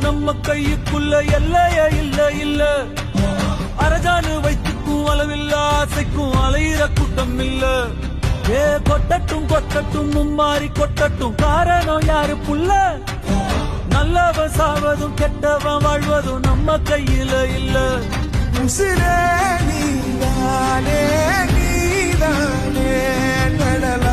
நம்ம கையுக்குள்ள எல்லைய இல்ல இல்ல அரஜானு வைத்துக்கும் அளவில்ல ஆசைக்கும் அலையிற கூட்டம் இல்ல ஏ கொட்டட்டும் கொட்டட்டும் மும்மாறி கொட்டட்டும் காரணம் யாரு புள்ள நல்லவன் சாவதும் கெட்டவன் வாழ்வதும் நம்ம கையில இல்ல உசிரே நீதானே நீதானே கடல்